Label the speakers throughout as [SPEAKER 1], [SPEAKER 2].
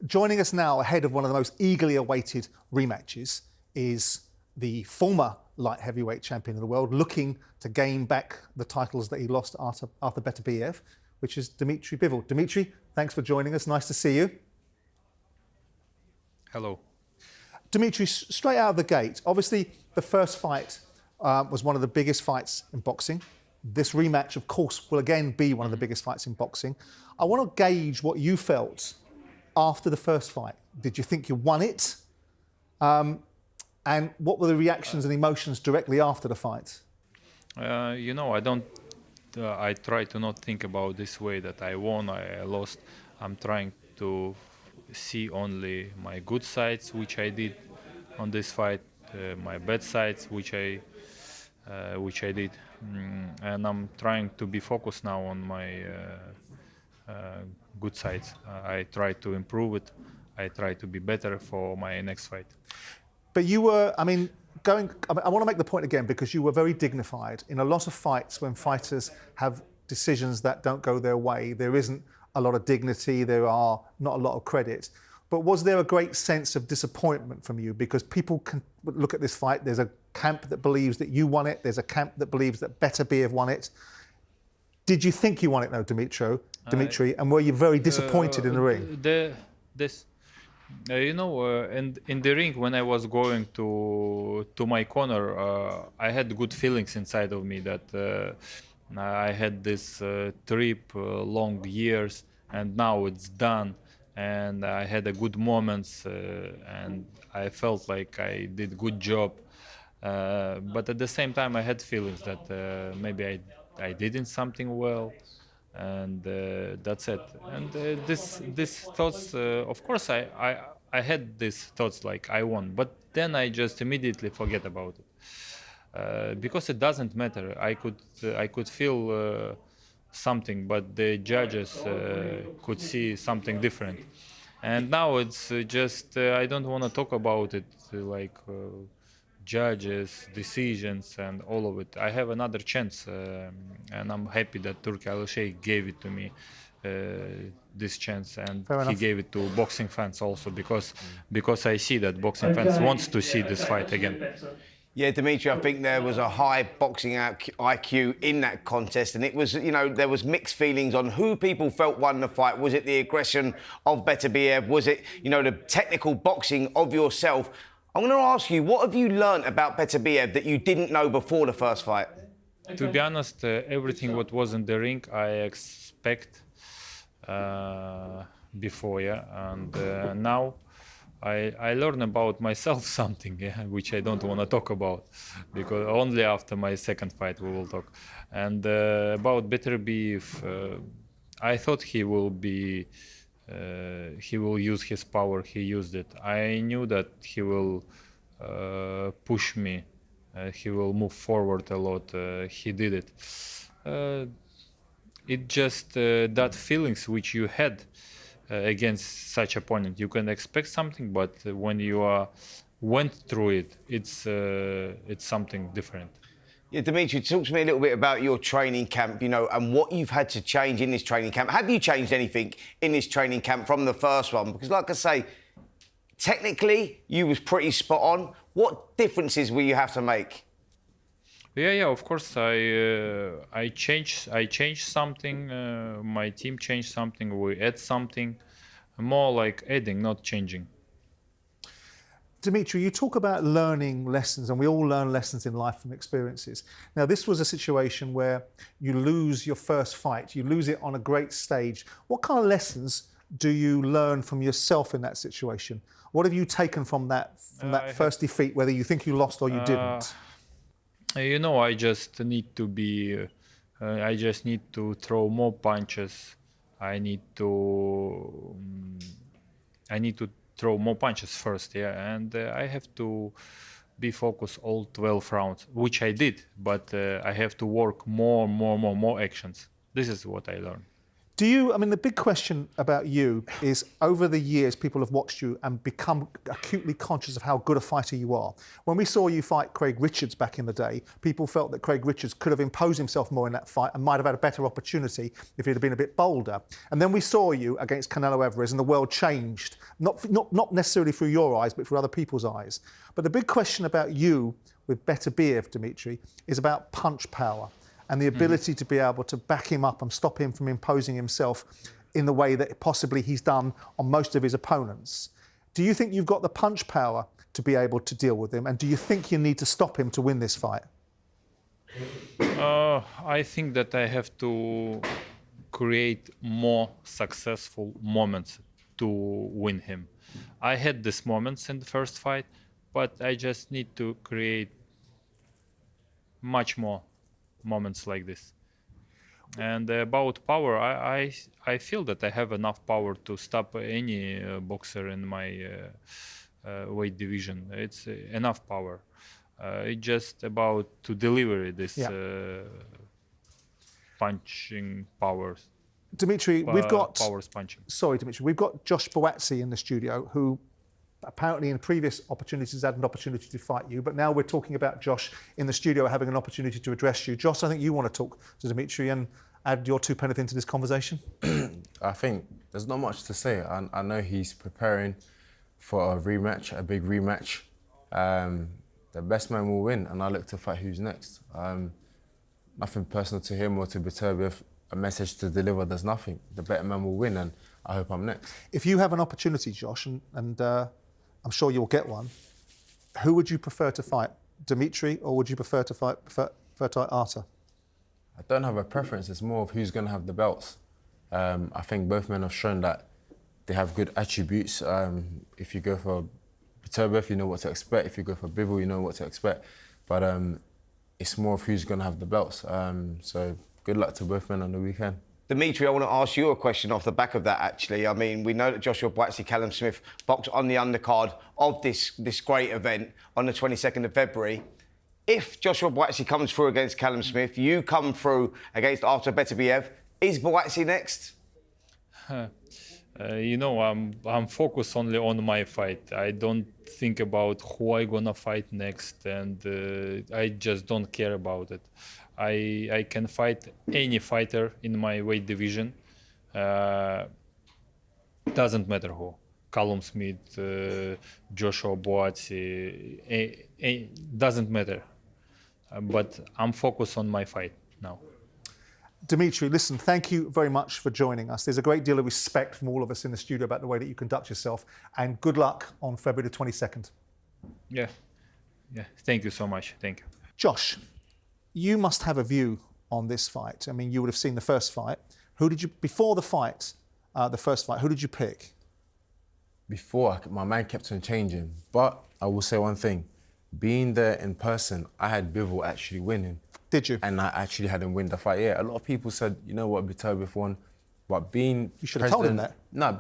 [SPEAKER 1] Joining us now ahead of one of the most eagerly awaited rematches is the former light heavyweight champion of the world, looking to gain back the titles that he lost to Artur Beterbiev, which is Dmitry Bivol. Dmitry, thanks for joining us. Nice to see you.
[SPEAKER 2] Hello.
[SPEAKER 1] Dmitry, straight out of the gate, obviously the first fight was one of the biggest fights in boxing. This rematch, of course, will again be one of the biggest fights in boxing. I want to gauge what you felt after the first fight. Did you think you won it? And what were the reactions and emotions directly after the fight?
[SPEAKER 2] I try to not think about this way that I won, I lost. I'm trying to see only my good sides, which I did on this fight, my bad sides, which I did, and I'm trying to be focused now on my good sides. I try to improve it. I try to be better for my next fight.
[SPEAKER 1] But you were, I want to make the point again, because you were very dignified. In a lot of fights, when fighters have decisions that don't go their way, there isn't a lot of dignity, there are not a lot of credit. But was there a great sense of disappointment from you? Because people can look at this fight, there's a camp that believes that you won it, there's a camp that believes that Beterbiev won it. Did you think you won it, though, Dmitry? And were you very disappointed in the ring?
[SPEAKER 2] And in the ring, when I was going to my corner, I had good feelings inside of me that I had this trip, long years, and now it's done. And I had a good moments, and I felt like I did a good job. But at the same time, I had feelings that maybe I didn't something well. And that's it. And this thoughts, of course, I had these thoughts like I won, but then I just immediately forget about it because it doesn't matter. I could feel something, but the judges could see something different. And now it's just I don't want to talk about it judges, decisions, and all of it. I have another chance, and I'm happy that Turki Alalshikh gave it to me, this chance, and he gave it to boxing fans also, because I see that boxing fans wants to see this fight again.
[SPEAKER 3] Yeah, Dmitry, I think there was a high boxing IQ in that contest, and it was, there was mixed feelings on who people felt won the fight. Was it the aggression of Beterbiev? Was it, the technical boxing of yourself? I'm going to ask you, what have you learned about Beterbiev that you didn't know before the first fight?
[SPEAKER 2] To be honest, everything what was in the ring, I expect before, yeah. And now I learn about myself something, yeah, which I don't want to talk about, because only after my second fight we will talk. And about Beterbiev, I thought he will use his power. He used it. I knew that he will push me. He will move forward a lot. He did it. It just that feelings which you had against such opponent. You can expect something, but when you went through it, it's something different.
[SPEAKER 3] Yeah, Dmitry, talk to me a little bit about your training camp, and what you've had to change in this training camp. Have you changed anything in this training camp from the first one? Because, like I say, technically, you was pretty spot on. What differences will you have to make?
[SPEAKER 2] Yeah, of course. I changed something. My team changed something. We add something. More like adding, not changing.
[SPEAKER 1] Dmitry, you talk about learning lessons, and we all learn lessons in life from experiences. Now, this was a situation where you lose your first fight. You lose it on a great stage. What kind of lessons do you learn from yourself in that situation? What have you taken from that first defeat, whether you think you lost or you didn't?
[SPEAKER 2] I just need to be. I just need to throw more punches. I need to throw more punches first, yeah, and I have to be focused all 12 rounds, which I did, but I have to work more actions. This is what I learned.
[SPEAKER 1] Do you, I mean, the big question about you is over the years, people have watched you and become acutely conscious of how good a fighter you are. When we saw you fight Craig Richards back in the day, people felt that Craig Richards could have imposed himself more in that fight and might have had a better opportunity if he'd have been a bit bolder. And then we saw you against Canelo Alvarez and the world changed, not necessarily through your eyes, but through other people's eyes. But the big question about you with Beterbiev, Dmitry, is about punch power and the ability to be able to back him up and stop him from imposing himself in the way that possibly he's done on most of his opponents. Do you think you've got the punch power to be able to deal with him? And do you think you need to stop him to win this fight?
[SPEAKER 2] I think that I have to create more successful moments to win him. I had these moments in the first fight, but I just need to create much more moments like this. And about power, I feel that I have enough power to stop any boxer in my weight division. It's enough power. It's just about to deliver this punching powers.
[SPEAKER 1] Dmitry, we've got
[SPEAKER 2] powers punching.
[SPEAKER 1] Sorry, Dmitry, we've got Josh Buatsi in the studio, who apparently in previous opportunities had an opportunity to fight you, but now we're talking about Josh in the studio having an opportunity to address you. Josh, I think you want to talk to Dmitry and add your 2 pence into this conversation.
[SPEAKER 4] I think there's not much to say. I know he's preparing for a rematch, a big rematch. The best man will win, and I look to fight who's next. Nothing personal to him or to Beterbiev. A message to deliver, there's nothing. The better man will win, and I hope I'm next.
[SPEAKER 1] If you have an opportunity, Josh, and I'm sure you'll get one, who would you prefer to fight, Dmitry, or would you prefer to fight Artur?
[SPEAKER 4] I don't have a preference. It's more of who's going to have the belts. I think both men have shown that they have good attributes. If you go for Beterbiev, you know what to expect. If you go for Bivol, you know what to expect. But it's more of who's going to have the belts. So good luck to both men on the weekend.
[SPEAKER 3] Dmitry, I want to ask you a question off the back of that, actually. I mean, we know that Joshua Buatsi, Callum Smith boxed on the undercard of this great event on the 22nd of February. If Joshua Buatsi comes through against Callum Smith, you come through against Artur Beterbiev, is Buatsi next?
[SPEAKER 2] You know, I'm focused only on my fight. I don't think about who I gonna fight next, and I just don't care about it. I can fight any fighter in my weight division. Doesn't matter who. Callum Smith, Joshua Buatsi, doesn't matter. But I'm focused on my fight now.
[SPEAKER 1] Dmitry, listen, thank you very much for joining us. There's a great deal of respect from all of us in the studio about the way that you conduct yourself, and good luck on February the 22nd.
[SPEAKER 2] Yeah. Thank you so much. Thank you.
[SPEAKER 1] Josh, you must have a view on this fight. I mean, you would have seen the first fight. Before the fight, the first fight, who did you pick?
[SPEAKER 4] Before, my mind kept on changing. But I will say one thing. Being there in person, I had Bivol actually winning.
[SPEAKER 1] Did you?
[SPEAKER 4] And I actually had him win the fight. Yeah, a lot of people said, you know what, Beterbiev won. But being
[SPEAKER 1] You should have told him that.
[SPEAKER 4] No,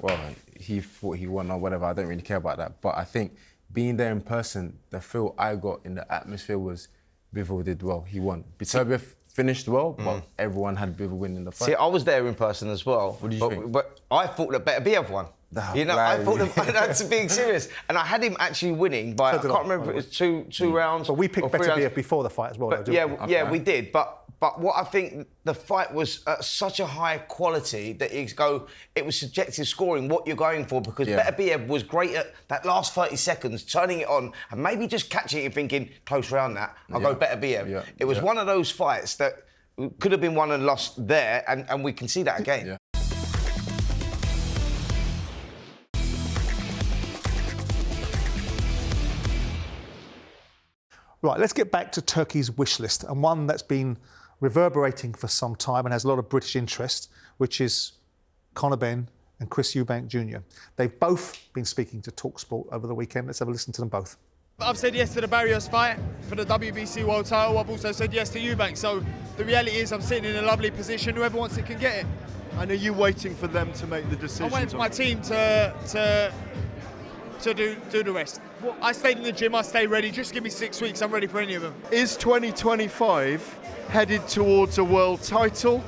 [SPEAKER 4] well, he thought he won or whatever. I don't really care about that. But I think being there in person, the feel I got in the atmosphere was Bivol did well. He won. Beterbiev finished well, but everyone had Bivol winning the fight.
[SPEAKER 3] See, I was there in person as well.
[SPEAKER 4] What do you think?
[SPEAKER 3] But I thought that Beterbiev won. You know, I thought that's being serious. And I had him actually winning by, I can't remember if it was two rounds.
[SPEAKER 1] But we picked Beterbiev before the fight as well,
[SPEAKER 3] but,
[SPEAKER 1] though, didn't we?
[SPEAKER 3] Yeah, we did. But what I think, the fight was at such a high quality that it was subjective scoring, what you're going for, because Beterbiev was great at that last 30 seconds, turning it on and maybe just catching it and thinking, close round that, I'll go Beterbiev.
[SPEAKER 4] Yeah.
[SPEAKER 3] It was one of those fights that could have been won and lost there, and we can see that again.
[SPEAKER 4] Yeah.
[SPEAKER 1] Right, let's get back to Turkey's wish list, and one that's been reverberating for some time and has a lot of British interest, which is Conor Benn and Chris Eubank Jr. They've both been speaking to talkSPORT over the weekend. Let's have a listen to them both.
[SPEAKER 5] I've said yes to the Barrios fight for the WBC World title. I've also said yes to Eubank. So the reality is I'm sitting in a lovely position. Whoever wants it can get it.
[SPEAKER 6] And are you waiting for them to make the decision?
[SPEAKER 5] I'm waiting for my team to do the rest. I stayed in the gym, I stay ready. Just give me 6 weeks, I'm ready for any of them.
[SPEAKER 6] Is 2025 headed towards a world title?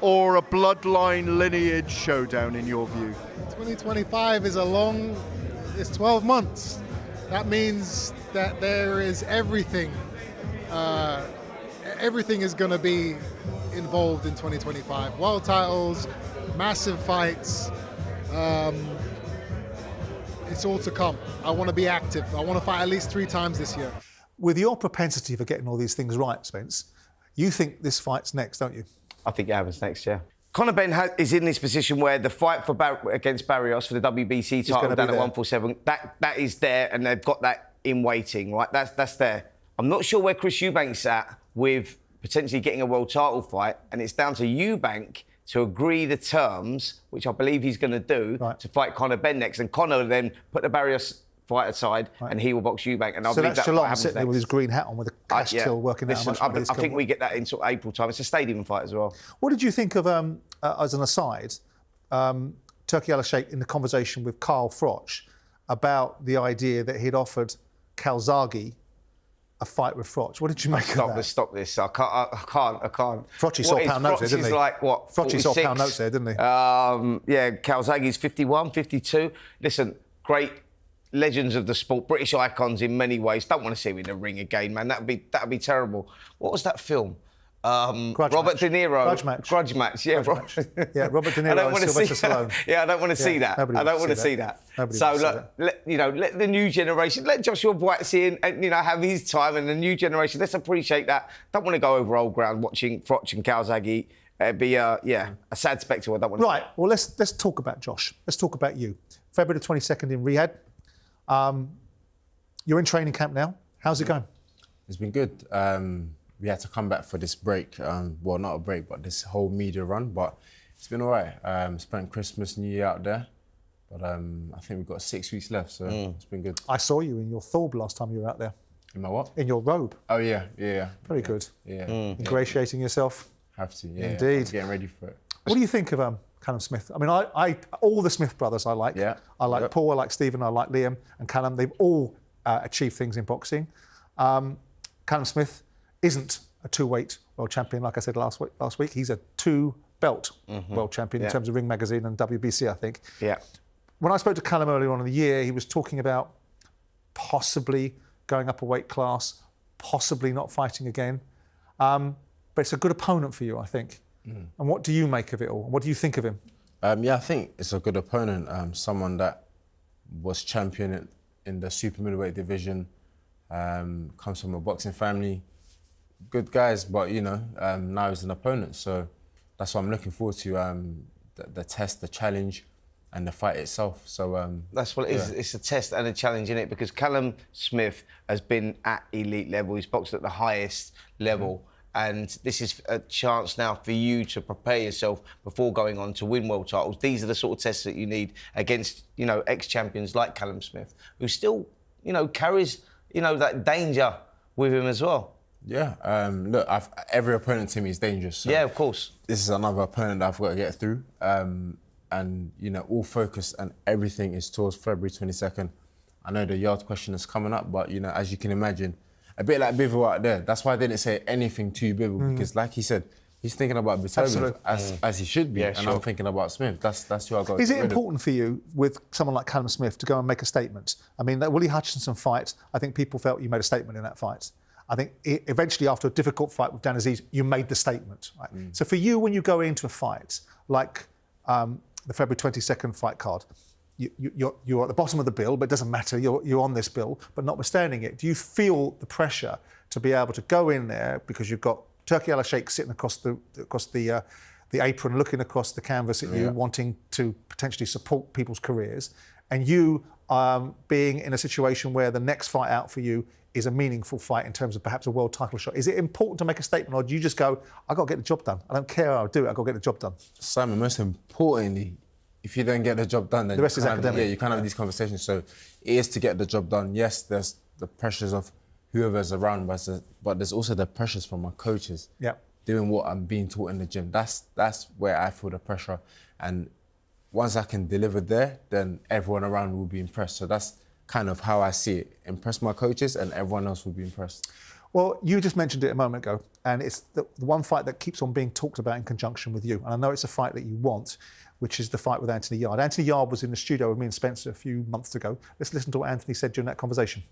[SPEAKER 6] or a bloodline lineage showdown in your view?
[SPEAKER 7] 2025 is it's 12 months. That means that there is everything. Everything is going to be involved in 2025. World titles, massive fights. It's all to come. I want to be active. I want to fight at least 3 times this year.
[SPEAKER 1] With your propensity for getting all these things right, Spence, you think this fight's next, don't you?
[SPEAKER 3] I think it happens next year. Conor Benn is in this position where the fight against Barrios for the WBC title down at 147, that is there, and they've got that in waiting, right? That's there. I'm not sure where Chris Eubank's at with potentially getting a world title fight, and it's down to Eubank to agree the terms, which I believe he's going to do, to fight Conor Benn next, and Conor will then put the Barrios fight aside, and he will box Eubank. And I believe
[SPEAKER 1] that's Shalom sitting there with his green hat on, with a cash till, working out how much money
[SPEAKER 3] I think we get that in sort of April time. It's a stadium fight as well.
[SPEAKER 1] What did you think of, as an aside, Turki Alalshikh in the conversation with Carl Froch about the idea that he'd offered Calzaghe a fight with Froch? What did you make of that?
[SPEAKER 3] Stop this. I can't.
[SPEAKER 1] Frochy saw pound notes there, didn't he?
[SPEAKER 3] Like, what,
[SPEAKER 1] Frochy saw pound notes there, didn't he?
[SPEAKER 3] Yeah, Calzaghe's 51, 52. Listen, great legends of the sport, British icons in many ways. Don't want to see him in the ring again, man. That'd be terrible. What was that film? Robert De Niro. Grudge Match. Yeah,
[SPEAKER 1] Robert De Niro and Sylvester Stallone.
[SPEAKER 3] Yeah, I don't want to see that. I don't want to see that. So look, let the new generation, let Joshua Buatsi and have his time, and the new generation. Let's appreciate that. Don't want to go over old ground watching Froch and Calzaghe. It'd be a sad spectacle. I don't want to.
[SPEAKER 1] Right. Well, let's talk about Josh. Let's talk about you. February the 22nd in Riyadh. You're in training camp now. How's it going?
[SPEAKER 4] It's been good. We had to come back for this break. Well, not a break, but this whole media run. But it's been all right. Spent Christmas, New Year out there. But I think we've got 6 weeks left, so it's been good.
[SPEAKER 1] I saw you in your thorb last time you were out there.
[SPEAKER 4] In my what?
[SPEAKER 1] In your robe.
[SPEAKER 4] Oh, yeah.
[SPEAKER 1] Very good.
[SPEAKER 4] Yeah.
[SPEAKER 1] Ingratiating yourself.
[SPEAKER 4] Have to, yeah.
[SPEAKER 1] Indeed.
[SPEAKER 4] I'm getting ready for it.
[SPEAKER 1] What do you think of Callum Smith? I mean, I all the Smith brothers I like.
[SPEAKER 4] Yeah.
[SPEAKER 1] I like Paul, I like Stephen, I like Liam and Callum. They've all achieved things in boxing. Callum Smith isn't a 2-weight world champion, like I said last week. He's a 2-belt world champion in terms of Ring Magazine and WBC, I think.
[SPEAKER 3] Yeah.
[SPEAKER 1] When I spoke to Callum earlier on in the year, he was talking about possibly going up a weight class, possibly not fighting again. But it's a good opponent for you, I think. And what do you make of it all? What do you think of him?
[SPEAKER 4] I think it's a good opponent. Someone that was champion in the super middleweight division, comes from a boxing family. Good guys, but now he's an opponent. So that's what I'm looking forward to, the test, the challenge, and the fight itself. So
[SPEAKER 3] that's what it is. It's a test and a challenge, isn't it? Because Callum Smith has been at elite level. He's boxed at the highest level. And this is a chance now for you to prepare yourself before going on to win world titles. These are the sort of tests that you need against, ex-champions like Callum Smith, who still, carries, that danger with him as well.
[SPEAKER 4] Yeah, look, every opponent to me is dangerous. So
[SPEAKER 3] yeah, of course.
[SPEAKER 4] This is another opponent that I've got to get through. And, all focus and everything is towards February 22nd. I know the yard question is coming up, but, as you can imagine, a bit like Bivol out there. That's why I didn't say anything to Bivol, because like he said, he's thinking about Beterbiev as he should be, and I'm thinking about Smith. That's who I got.
[SPEAKER 1] Is it important for you, with someone like Callum Smith, to go and make a statement? I mean, that Willie Hutchinson fight, I think people felt you made a statement in that fight. I think eventually, after a difficult fight with Dan Aziz, you made the statement. Right? So for you, when you go into a fight like the February 22nd fight card, you're at the bottom of the bill, but it doesn't matter. You're on this bill, but notwithstanding it, do you feel the pressure to be able to go in there because you've got Turki Alalshikh sitting across the apron, looking across the canvas at you, wanting to potentially support people's careers, and you being in a situation where the next fight out for you is a meaningful fight in terms of perhaps a world title shot? Is it important to make a statement, or do you just go, I've got to get the job done? I don't care how I do it, I've got to get the job done?
[SPEAKER 4] Simon, most importantly, if you don't get the job done, then
[SPEAKER 1] the rest is academic.
[SPEAKER 4] Yeah, you can't have these conversations. So it is to get the job done. Yes, there's the pressures of whoever's around, but there's also the pressures from my coaches.
[SPEAKER 1] Yeah.
[SPEAKER 4] Doing what I'm being taught in the gym. That's where I feel the pressure. And once I can deliver there, then everyone around will be impressed. So that's kind of how I see it. Impress my coaches and everyone else will be impressed.
[SPEAKER 1] Well, you just mentioned it a moment ago, and it's the one fight that keeps on being talked about in conjunction with you. And I know it's a fight that you want, which is the fight with Anthony Yarde. Anthony Yarde was in the studio with me and Spencer a few months ago. Let's listen to what Anthony said during that conversation.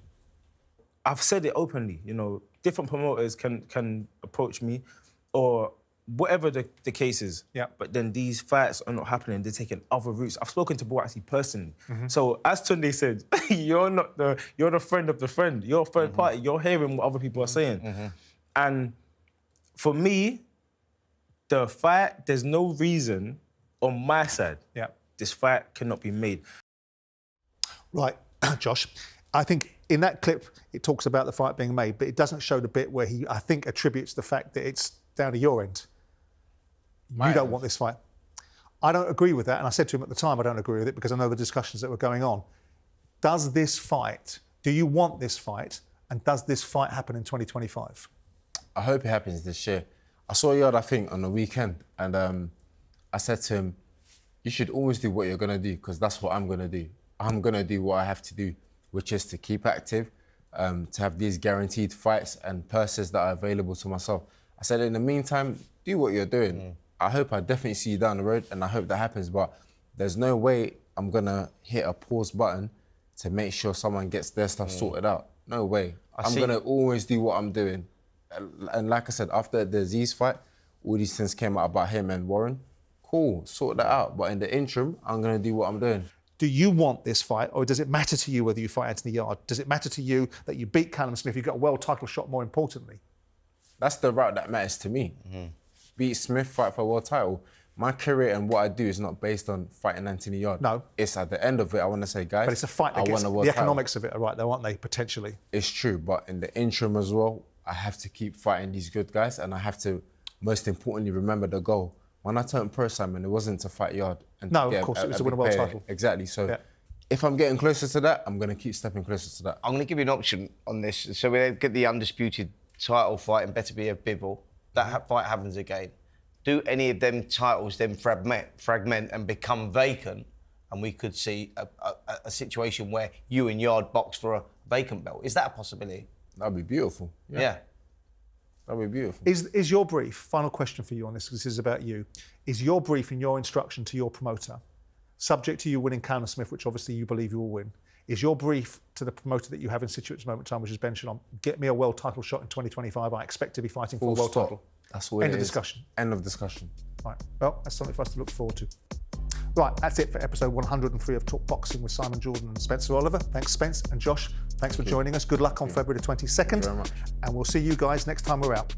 [SPEAKER 8] I've said it openly, you know, different promoters can approach me or whatever the case is.
[SPEAKER 1] Yeah.
[SPEAKER 8] But then these fights are not happening. They're taking other routes. I've spoken to Buatsi personally. So as Tunde said, you're the friend of the friend. You're a third party. You're hearing what other people are saying. And for me, the fight, there's no reason on my side.
[SPEAKER 1] Yeah.
[SPEAKER 8] This fight cannot be made.
[SPEAKER 1] Right, Josh. I think in that clip, it talks about the fight being made, but it doesn't show the bit where he, I think, attributes the fact that it's down to your end. You don't want this fight. I don't agree with that, and I said to him at the time I don't agree with it because I know the discussions that were going on. Does this fight, do you want this fight, and does this fight happen in 2025?
[SPEAKER 4] I hope it happens this year. I saw Yarde, I think, on the weekend, and I said to him, you should always do what you're going to do because that's what I'm going to do. I'm going to do what I have to do, which is to keep active, to have these guaranteed fights and purses that are available to myself. I said, in the meantime, do what you're doing. I hope I definitely see you down the road, and I hope that happens, but there's no way I'm going to hit a pause button to make sure someone gets their stuff sorted out. No way. I'm going to always do what I'm doing. And like I said, after the Aziz fight, all these things came out about him and Warren. Cool, sort that out. But in the interim, I'm going to do what I'm doing.
[SPEAKER 1] Do you want this fight, or does it matter to you whether you fight Anthony Yarde? Does it matter to you that you beat Callum Smith, you got a world title shot more importantly?
[SPEAKER 4] That's the route that matters to me. Beat Smith, fight for a world title. My career and what I do is not based on fighting Anthony Yarde.
[SPEAKER 1] No.
[SPEAKER 4] It's at the end of it, I want to say, guys,
[SPEAKER 1] But it's a fight that
[SPEAKER 4] I
[SPEAKER 1] gets,
[SPEAKER 4] won a world
[SPEAKER 1] the
[SPEAKER 4] title.
[SPEAKER 1] economics of it are right though, aren't they, potentially?
[SPEAKER 4] It's true, but in the interim as well, I have to keep fighting these good guys, and I have to, most importantly, remember the goal. When I turned pro, Simon, it wasn't to fight Yarde. And
[SPEAKER 1] No,
[SPEAKER 4] to get
[SPEAKER 1] of course, it was to
[SPEAKER 4] big
[SPEAKER 1] win a world
[SPEAKER 4] pay.
[SPEAKER 1] title.
[SPEAKER 4] Exactly, so
[SPEAKER 1] Yeah.
[SPEAKER 4] if I'm getting closer to that, I'm going to keep stepping closer to that.
[SPEAKER 3] I'm going to give you an option on this. So we get the undisputed title fight and Beterbiev Bivol. That fight happens again. Do any of them titles then fragment and become vacant, and we could see a situation where you and Yarde box for a vacant belt? Is that a possibility?
[SPEAKER 4] That'd be beautiful.
[SPEAKER 3] Yeah.
[SPEAKER 4] That'd be beautiful.
[SPEAKER 1] Is your brief, final question for you on this, because this is about you, is your brief and your instruction to your promoter, subject to you winning Callum Smith, which obviously you believe you will win, is your brief to the promoter that you have in situ at this moment in time, which is Ben Shalom, get me a world title shot in 2025, I expect to be fighting for a world title?
[SPEAKER 4] That's what
[SPEAKER 1] End
[SPEAKER 4] it
[SPEAKER 1] of
[SPEAKER 4] is.
[SPEAKER 1] discussion.
[SPEAKER 4] End of discussion.
[SPEAKER 1] Right, well, that's something for us to look forward to. Right, that's it for episode 103 of Talk Boxing with Simon Jordan and Spencer Oliver. Thanks, Spence and Josh. Thanks for joining us. Good luck on February the 22nd.
[SPEAKER 4] Thank you very much.
[SPEAKER 1] And we'll see you guys next time we're out.